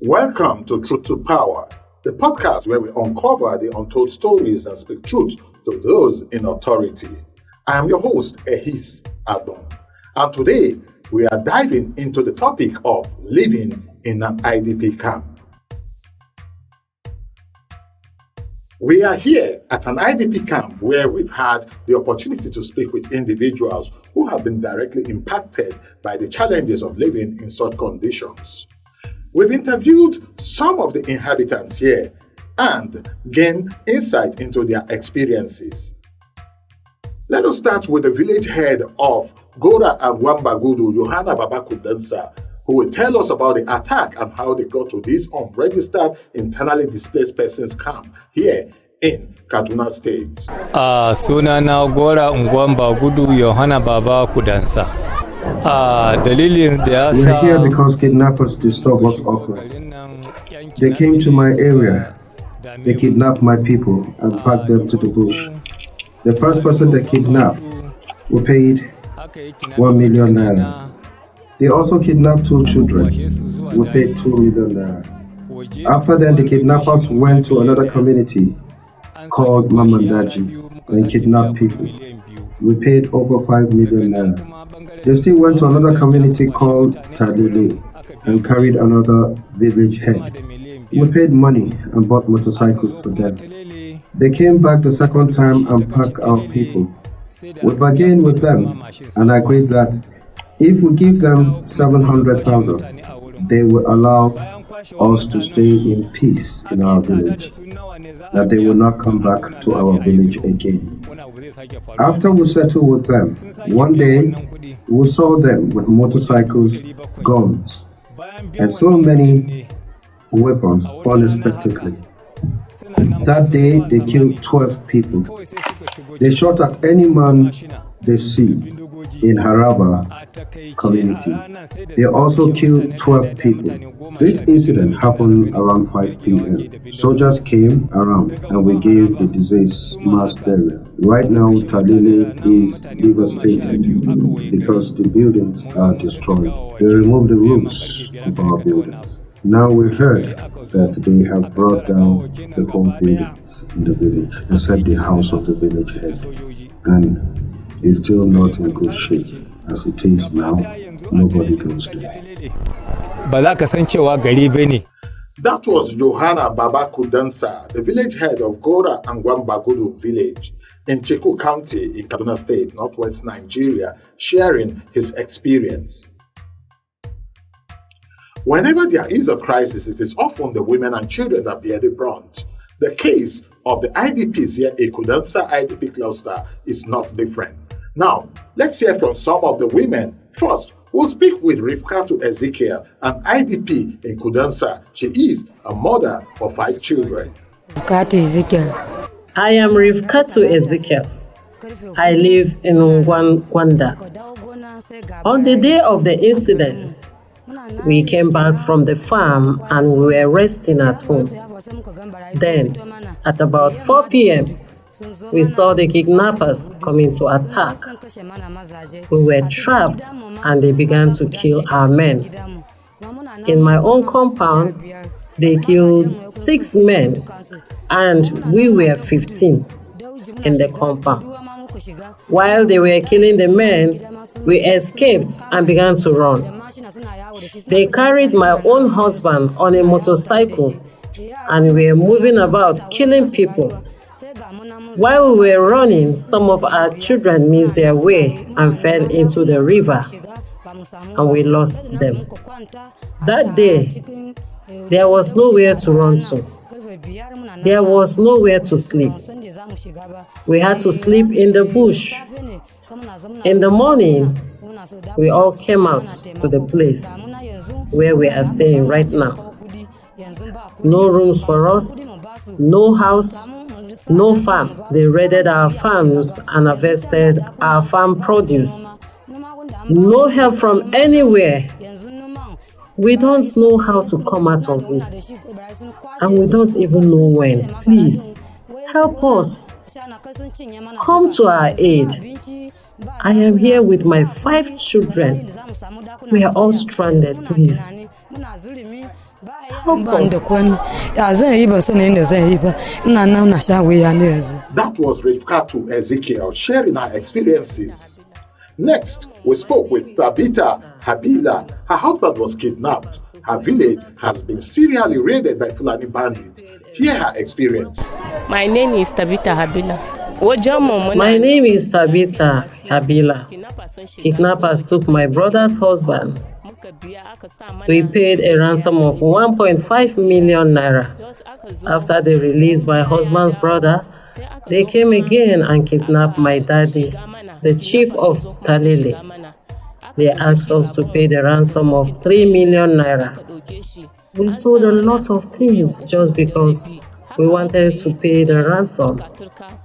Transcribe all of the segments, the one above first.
Welcome to Truth to Power, the podcast where we uncover the untold stories and speak truth to those in authority. I am your host, Ehis, Agbon, and today we are diving into the topic of living in an IDP camp. We are here at an IDP camp where we've had the opportunity to speak with individuals who have been directly impacted by the challenges of living in such conditions. We've interviewed some of the inhabitants here and gained insight into their experiences. Let us start with the village head of Gora and Wambagudu, Johanna Baba Kudensa, who will tell us about the attack and how they got to this unregistered internally displaced persons camp here in Kaduna State. Sunana Gora Wambagudu, Johanna Baba Kudensa. We are here because kidnappers disturbed us often. They came to my area. They kidnapped my people and packed them to the bush. The first person they kidnapped, we paid 1 million naira. They also kidnapped 2 children. We paid 2 million naira. After then, the kidnappers went to another community called Mamandaji and kidnapped people. We paid over 5 million naira. They still went to another community called Talile and carried another village head. We paid money and bought motorcycles for them. They came back the second time and packed our people. We bargained with them and agreed that if we give them 700,000, they will allow us to stay in peace in our village, that they will not come back to our village again. After we settled with them, one day we saw them with motorcycles, guns, and so many weapons unexpectedly. That day they killed 12 people. They shot at any man they see in Haraba community. They also killed 12 people. This incident happened around 5 p.m. Soldiers came around and we gave the deceased mass burial. Right now, Talile is devastated because the buildings are destroyed. They removed the roofs of our buildings. Now we heard that they have brought down the whole buildings in the village, except the house of the village head. And it's still not in good shape. As it is now, nobody goes there. That was Johanna Baba Kudensa, the village head of Gora and Wambagudu village in Chikun County in Kaduna State, northwest Nigeria, sharing his experience. Whenever there is a crisis, it is often the women and children that bear the brunt. The case of the IDPs here in Kudensa IDP cluster is not different. Now, let's hear from some of the women. First, we'll speak with Rifkatu Ezekiel, an IDP in Kudensa. She is a mother of 5 children. Rifkatu Ezekiel. I am Rifkatu Ezekiel. I live in Gwanda. On the day of the incidents, we came back from the farm and we were resting at home. Then, at about 4 p.m., we saw the kidnappers coming to attack. We were trapped and they began to kill our men. In my own compound, they killed 6 men and we were 15 in the compound. While they were killing the men, we escaped and began to run. They carried my own husband on a motorcycle and we were moving about killing people. While we were running, some of our children missed their way and fell into the river, and we lost them. That day, there was nowhere to run to. There was nowhere to sleep. We had to sleep in the bush. In the morning, we all came out to the place where we are staying right now. No rooms for us, no house, no farm. They raided our farms and harvested our farm produce. No help from anywhere. We don't know how to come out of it. And we don't even know when. Please, help us. Come to our aid. I am here with my 5 children. We are all stranded, please. help us. That was Rifkatu Ezekiel sharing her experiences. Next, we spoke with Tabitha Habila. Her husband was kidnapped. Her village has been serially raided by Fulani bandits. Hear her experience. My name is Tabitha Habila. My name is Tabitha Habila. Kidnappers took my brother's husband. We paid a ransom of 1.5 million naira. After they released my husband's brother, they came again and kidnapped my daddy, the chief of Talele. They asked us to pay the ransom of 3 million naira. We sold a lot of things just because we wanted to pay the ransom.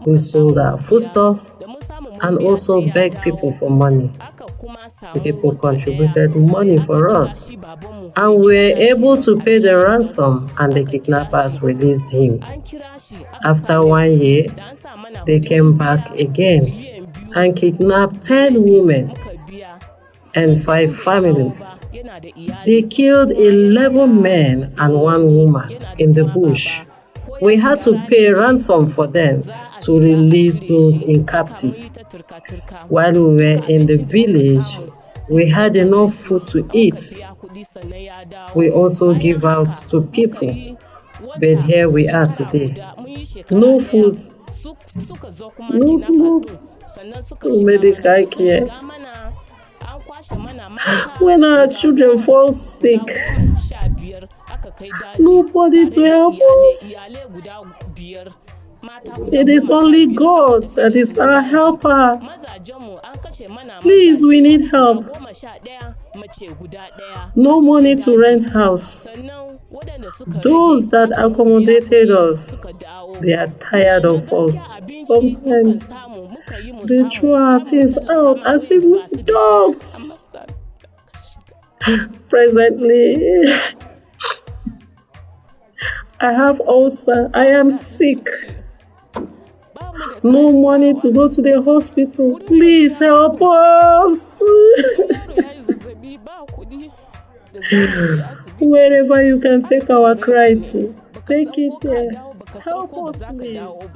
We sold our foodstuff and also begged people for money. The people contributed money for us, and we were able to pay the ransom, and the kidnappers released him. After 1 year, they came back again and kidnapped 10 women and 5 families. They killed 11 men and 1 woman in the bush. We had to pay ransom for them to release those in captive. While we were in the village, we had enough food to eat. We also give out to people, but here we are today. No food, no clothes, no medical care. When our children fall sick, nobody to help us. It is only God that is our helper. Please, we need help. No money to rent house. Those that accommodated us, they are tired of us. Sometimes they throw our things out as if we're dogs. Presently, I have ulcer. I am sick. No money to go to the hospital. Please help us. Wherever you can take our cry to, take it there. Help us, please.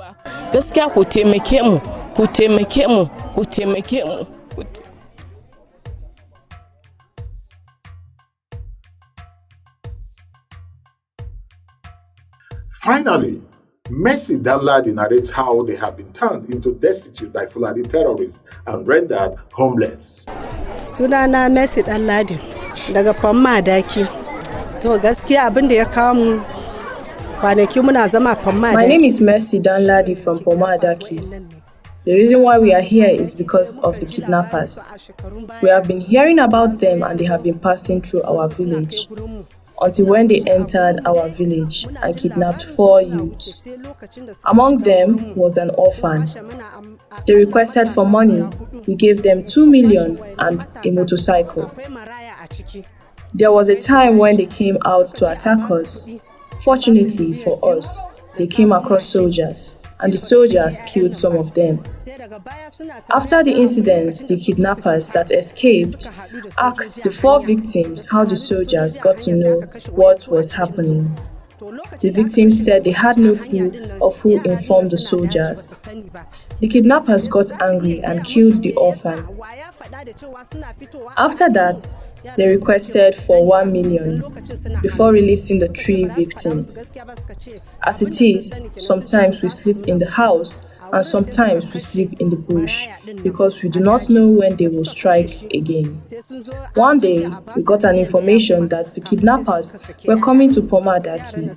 Gaskiya ku taimake mu, ku taimake mu, ku taimake mu. Finally, Mercy Danladi narrates how they have been turned into destitute by Fulani terrorists and rendered homeless. Sunana Mercy Danladi daga Famma Daki. To gaskiya abin da ya kawo mu kwanaki muna zama Famma Daki. My name is Mercy Danladi from Famma Daki. The reason why we are here is because of the kidnappers. We have been hearing about them and they have been passing through our village, until when they entered our village and kidnapped 4 youths. Among them was an orphan. They requested for money. We gave them 2 million and a motorcycle. There was a time when they came out to attack us. Fortunately for us, they came across soldiers, and the soldiers killed some of them. After the incident, the kidnappers that escaped asked the 4 victims how the soldiers got to know what was happening. The victims said they had no clue of who informed the soldiers. The kidnappers got angry and killed the orphan. After that, they requested for 1 million before releasing the 3 victims. As it is, sometimes we sleep in the house and sometimes we sleep in the bush because we do not know when they will strike again. One day, we got an information that the kidnappers were coming to Famma Daki.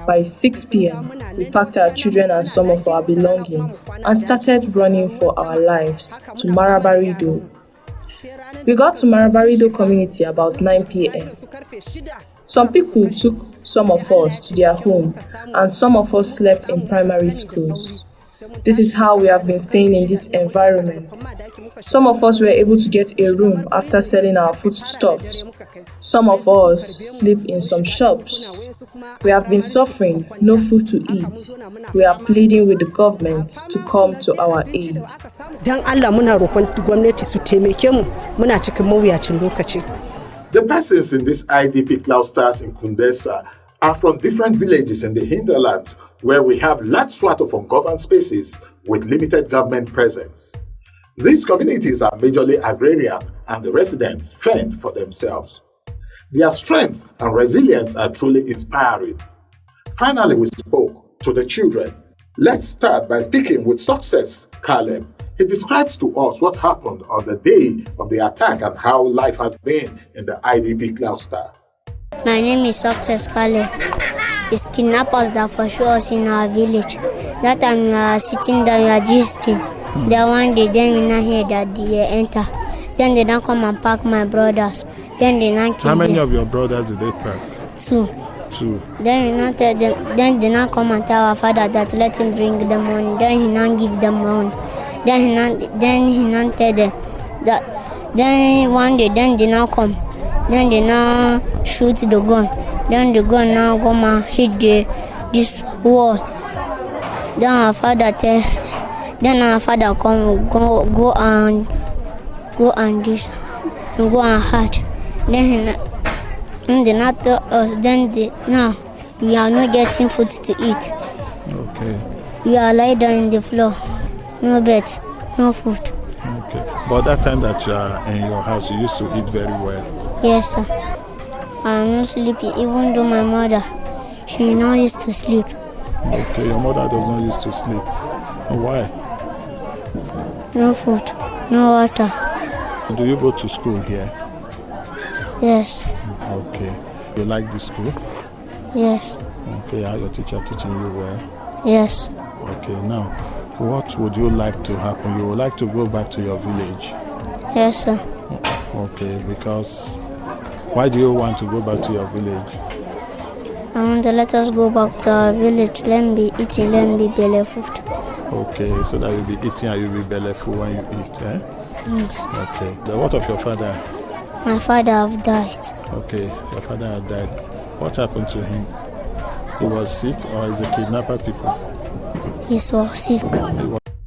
By 6 p.m., we packed our children and some of our belongings and started running for our lives to Maraban Rido. We got to Maraban Rido community about 9 p.m. Some people took some of us to their home and some of us slept in primary schools. This is how we have been staying in this environment. Some of us were able to get a room after selling our foodstuffs. Some of us sleep in some shops. We have been suffering, no food to eat. We are pleading with the government to come to our aid. The persons in these IDP clusters in Kudensa are from different villages in the hinterland where we have large swath of ungoverned spaces with limited government presence. These communities are majorly agrarian and the residents fend for themselves. Their strength and resilience are truly inspiring. Finally, we spoke to the children. Let's start by speaking with Success Caleb. He describes to us what happened on the day of the attack and how life has been in the IDP cluster. My name is Success Caleb. It's kidnappers that pursue us in our village. That time we are sitting down, we are gisting. Then one day, then we not hear that they enter. Then they don't come and pack my brothers. Then they not kill How many them. of your brothers did they pack? Two. Two. Then we not tell them. Then they not come and tell our father that let him bring them money. Then he not give them money. Then he not tell them that. Then one day, then they not come. Then they not shoot the gun. Then the gun now come and hit this wall. Then our father tell. Then our father come go and this and go and hurt. Then they not tell us. Then now we are not getting food to eat. Okay. We are lying down in the floor. No bed, no food. Okay. But that time that you are in your house, you used to eat very well. Yes, sir. I'm not sleepy, even though my mother, she not used to sleep. Okay, your mother does not used to sleep. Why? No food, no water. Do you go to school here? Yes, Okay. You like the school? yes, Okay, are your teacher teaching you well? yes. Okay, now, what would you like to happen? You would like to go back to your village? Yes, sir. Okay, because why do you want to go back to your village? I want to let us go back to our village. Let me be eating, let me be belly food. Okay, so that you'll be eating and you'll be belly full when you eat, eh? Yes. Okay. Then what of your father? My father have died. Okay, your father had died. What happened to him? He was sick or is the kidnapper people? He was sick.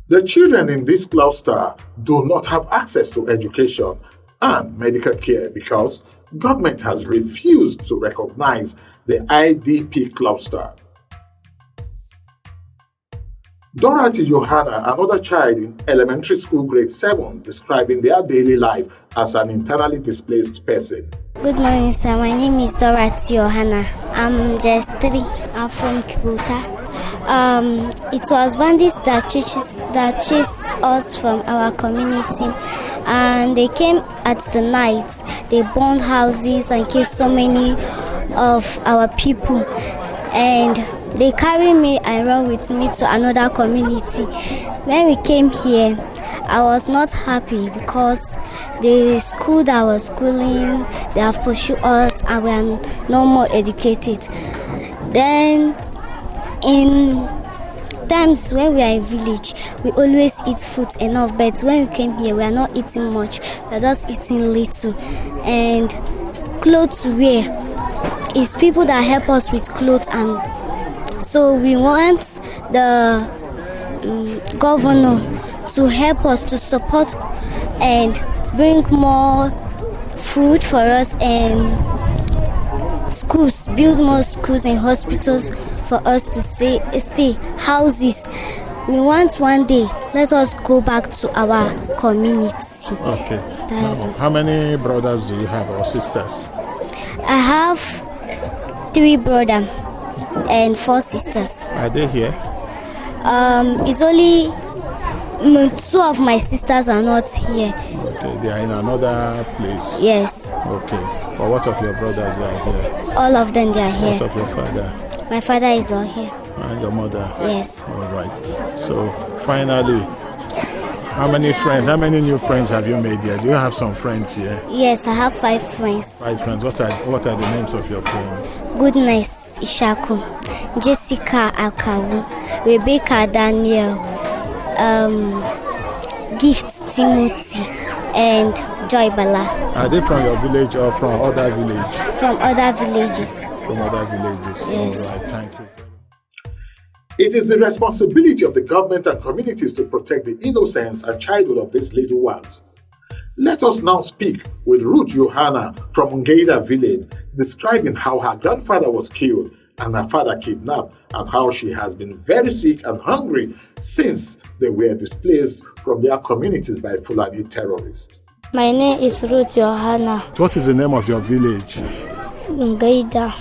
The children in this cluster do not have access to education and medical care because government has refused to recognize the IDP cluster. Dorothy Johanna, another child in elementary school grade 7, describing their daily life as an internally displaced person. Good morning, sir. My name is Dorothy Johanna. I'm just 3. I'm from Kibuta. It was bandits that chased us from our community, and they came at the night. They burned houses and killed so many of our people, and they carried me and ran with me to another community. When we came here, I was not happy because the school that was schooling, they have pursued us and we are no more educated. Then in times when we are in village, we always eat food enough, but when we came here, we are not eating much, we are just eating little. And clothes to wear is people that help us with clothes, and so we want the governor to help us, to support and bring more food for us, and schools, build more schools and hospitals for us to stay, houses. We want one day, let us go back to our community. Okay. Now, how many brothers do you have or sisters? I have 3 brothers and 4 sisters. Are they here? It's only 2 of my sisters are not here. Okay, they are in another place. Yes. Okay. But what of your brothers are here? All of them, they are here. What of your father? My father is all here. And your mother? Yes. All right. So finally, how many new friends have you made here? Do you have some friends here? Yes, I have 5 friends. 5 friends. What are the names of your friends? Goodness Ishaku, Jessica Akawu, Rebecca Daniel, Gift Timothy, and Joy Bala. Are they from your village or from other villages? From other villages. From other villages. Yes. All right. Thank you. It is the responsibility of the government and communities to protect the innocence and childhood of these little ones. Let us now speak with Ruth Johanna from Ungeida village, describing how her grandfather was killed and her father kidnapped, and how she has been very sick and hungry since they were displaced from their communities by Fulani terrorists. My name is Ruth Johanna. What is the name of your village? Ngaida.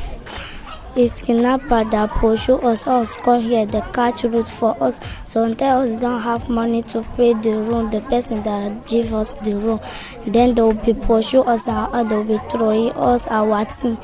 It's kidnapper that pursue us come here, they catch route for us. Sometimes we don't have money to pay the room, the person that give us the room. Then they will be pursue us and they will be throwing us our thing.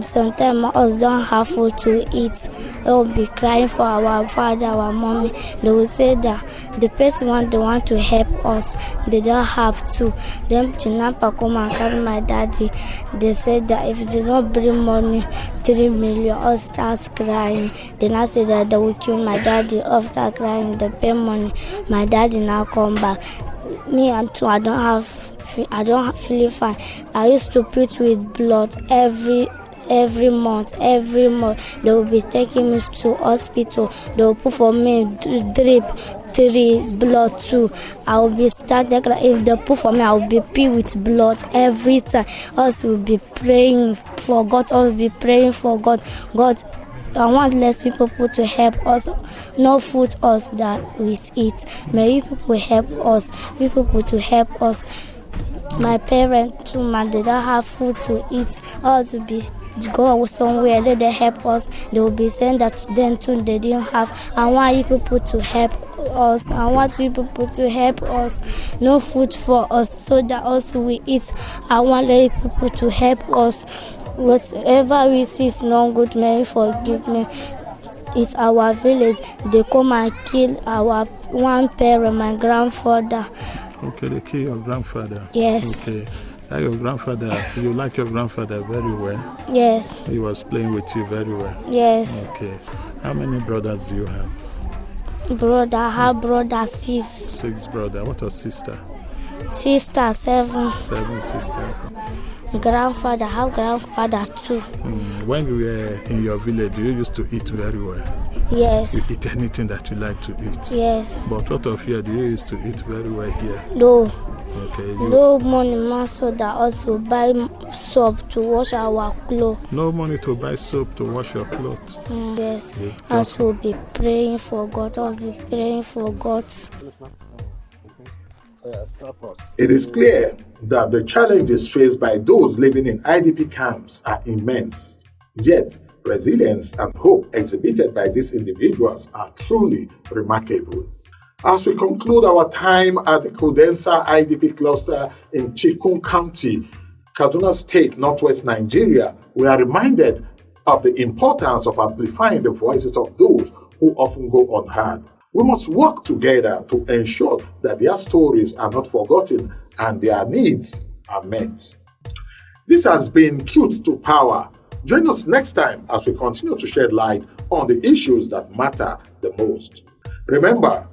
Sometimes us don't have food to eat. They will be crying for our father, our mommy. They will say that the person they want to help us, they don't have to. Them kidnapper come and carry my daddy. They said that if they don't bring money, 3 million, us start crying. Then I said that they will kill my daddy. After crying, they pay money. My daddy now come back. Me and two, I don't feel fine. I used to put with blood every month. They will be taking me to hospital. They will put for me drip 3 blood too. I will be started. If they put for me, I will be pee with blood every time. Us will be praying for God. Us will be praying for God. God, I want less people to help us, no food us that we eat. May you people help us. You people to help us. My parents too, man, they don't have food to eat. Us will be go somewhere, they help us. They will be saying that them too they didn't have. I want you people to help us. I want you people to help us. No food for us, so that us we eat. I want you people to help us. Whatever we see is not good, may you forgive me. It's our village. They come and kill our one parent, my grandfather. Okay, they kill your grandfather. Yes. Okay. That your grandfather, you like your grandfather very well? Yes. He was playing with you very well? Yes. Okay. How many brothers do you have? I have brother 6. 6 brothers. What a sister? Sister 7. 7 sisters. Grandfather, I have grandfather 2. When you were in your village, you used to eat very well? Yes. You eat anything that you like to eat? Yes. But what of here, do you used to eat very well here? No. Okay. No money, man, so that also buy soap to wash our clothes. No money to buy soap to wash your clothes? Yes. Us will be praying for God. I'll be praying for God. It is clear that the challenges faced by those living in IDP camps are immense. Yet, resilience and hope exhibited by these individuals are truly remarkable. As we conclude our time at the Kudensa IDP cluster in Chikun County, Kaduna State, Northwest Nigeria, we are reminded of the importance of amplifying the voices of those who often go unheard. We must work together to ensure that their stories are not forgotten and their needs are met. This has been Truth to Power. Join us next time as we continue to shed light on the issues that matter the most. Remember,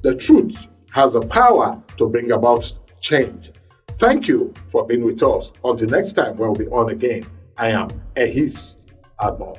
the truth has the power to bring about change. Thank you for being with us. Until next time, we'll be on again. I am Ehis Agbon.